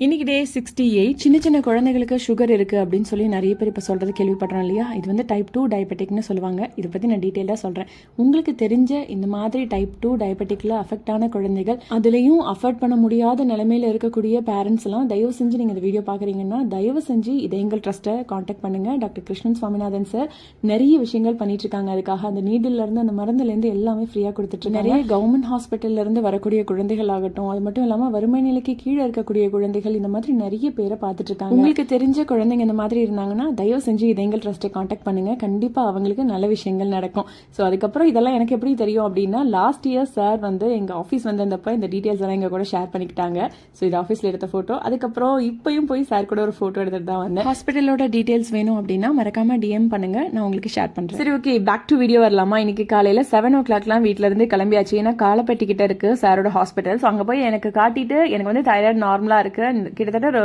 இன்னைக்கு டே 68. சின்ன சின்ன குழந்தைகளுக்கு சுகர் இருக்குது அப்படின்னு சொல்லி நிறைய பேர் இப்போ சொல்கிறது கேள்விப்படுறோம் இல்லையா? இது வந்து டைப் 2 டயபெட்டிக்னு சொல்லுவாங்க. இதை பற்றி நான் டீட்டெயிலாக சொல்கிறேன். உங்களுக்கு தெரிஞ்ச இந்த மாதிரி டைப் 2 டயபெட்டிக்கில் அஃபெக்ட் ஆன குழந்தைகள், அதுலேயும் அஃபோர்ட் பண்ண முடியாத நிலைமையில் இருக்கக்கூடிய பேரண்ட்ஸ்லாம் தயவு செஞ்சு நீங்கள் இந்த வீடியோ பார்க்குறீங்கன்னா தயவு செஞ்சு இதை எங்கள் ட்ரஸ்ட்டை காண்டாக்ட் பண்ணுங்கள். டாக்டர் கிருஷ்ணன் சுவாமிநாதன் சார் நிறைய விஷயங்கள் பண்ணிட்டு இருக்காங்க. அதுக்காக அந்த நீடிலேருந்து அந்த மருந்துலேருந்து எல்லாமே ஃப்ரீயாக கொடுத்துட்டு நிறைய கவர்மெண்ட் ஹாஸ்பிட்டல்லேருந்து வரக்கூடிய குழந்தைகள் ஆகட்டும், அது மட்டும் இல்லாமல் வறுமை நிலைக்கு கீழே இருக்கக்கூடிய குழந்தைகள், இந்த மாதிரி நிறைய பேரை பார்த்துட்டு இருக்காங்க. உங்களுக்கு தெரிஞ்ச குழந்தைங்க இந்த மாதிரி இருந்தாங்கன்னா தயவு செஞ்சு இதை எங்கள் ட்ரஸ்ட்டை காண்டாக்ட் பண்ணுங்க. கண்டிப்பா அவங்களுக்கு நல்ல விஷயங்கள் நடக்கும். ஸோ அதுக்கப்புறம் இதெல்லாம் எனக்கு எப்படி தெரியும் அப்படின்னா, லாஸ்ட் இயர் சார் வந்து எங்க ஆஃபீஸ் வந்தப்ப இந்த டீட்டெயில்ஸ் எல்லாம் எங்க கூட ஷேர் பண்ணிக்கிட்டாங்க. ஸோ இது ஆஃபீஸ்ல எடுத்த போட்டோ. அதுக்கப்புறம் இப்பயும் போய் சார் கூட ஒரு போட்டோ எடுத்துட்டு தான் வந்தேன். ஹாஸ்பிட்டலோட டீட்டெயில்ஸ் வேணும் அப்படின்னா மறக்காம டிஎம் பண்ணுங்க, நான் உங்களுக்கு ஷேர் பண்றேன். சரி, ஓகே, பேக் டு வீடியோ வரலாமா? இன்னைக்கு காலையில 7 o'clockலாம் வீட்டுல இருந்து கிளம்பியாச்சு. ஏன்னா காலப்பட்டி கிட்ட இருக்கு சாரோட ஹாஸ்பிட்டல். ஸோ அங்க போய் எனக்கு காட்டிட்டு எனக்கு வந்து தைராய்டு நார்மலா இருக்கு, கிட்டத்தட்ட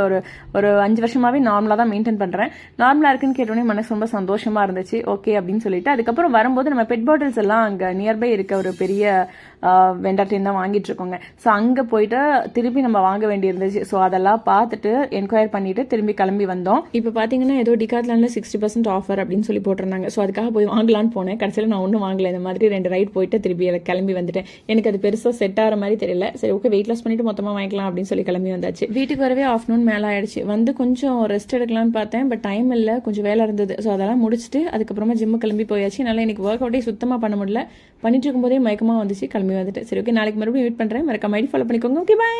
ஒரு 5 வருஷமாவே நார்மலா தான் மெயின்டைன் பண்றேன். நார்மலா இருக்குன்னு கேட்டோன்னே மனசு ரொம்ப சந்தோஷமா இருந்துச்சு. ஓகே அப்படின்னு சொல்லிட்டு அதுக்கப்புறம் வரும்போது நம்ம பெட் பாட்டில்ஸ் எல்லாம் அங்க நியர்பை இருக்க ஒரு பெரிய வெண்டர்டைன் தான் வாங்கிட்டு இருக்கோங்க. ஸோ அங்கே போயிட்டு திருப்பி நம்ம வாங்க வேண்டி இருந்துச்சு. ஸோ அதெல்லாம் பார்த்துட்டு என்கொயர் பண்ணிட்டு திரும்பி கிளம்பி வந்தோம். இப்போ பார்த்தீங்கன்னா ஏதோ டிகாத்லான்ல 60% ஆஃபர் அப்படின்னு சொல்லி போட்டிருந்தாங்க. ஸோ அதுக்காக போய் வாங்கலான்னு போனேன். கடைசியில் நான் ஒன்றும் வாங்கல. இந்த மாதிரி 2 ரைட் போயிட்டு திருப்பி கிளம்பி வந்துட்டேன். எனக்கு அது பெருசாக செட் ஆகிற மாதிரி தெரியல. சரி, ஓகே, வெயிட் லாஸ் பண்ணிட்டு மொத்தமாக வாங்கிக்கலாம் அப்படின்னு சொல்லி கிளம்பி வந்தாச்சு. வீட்டுக்கு வரவே ஆஃப்டர்நூன் மேலே ஆயிடுச்சு. வந்து கொஞ்சம் ரெஸ்ட் எடுக்கலாம்னு பார்த்தேன். பட் டைம் இல்லை, கொஞ்சம் வேலை இருந்தது. ஸோ அதெல்லாம் முடிச்சுட்டு அதுக்கப்புறமா ஜிம்மு கிளம்பி போயாச்சு. என்னால் எனக்கு ஒர்க் அவுட்டே சுத்தமாக பண்ண முடியல. பண்ணிட்டு இருக்கும்போதே மயக்கமாக வந்துச்சு. கிளம்பி வந்துட்டு சரி, ஓகே, நாளைக்கு மறுபடியும் மீட் பண்ணுறேன். மறக்காம ஐடி ஃபாலோ பண்ணிக்கோங்க. Okay, by.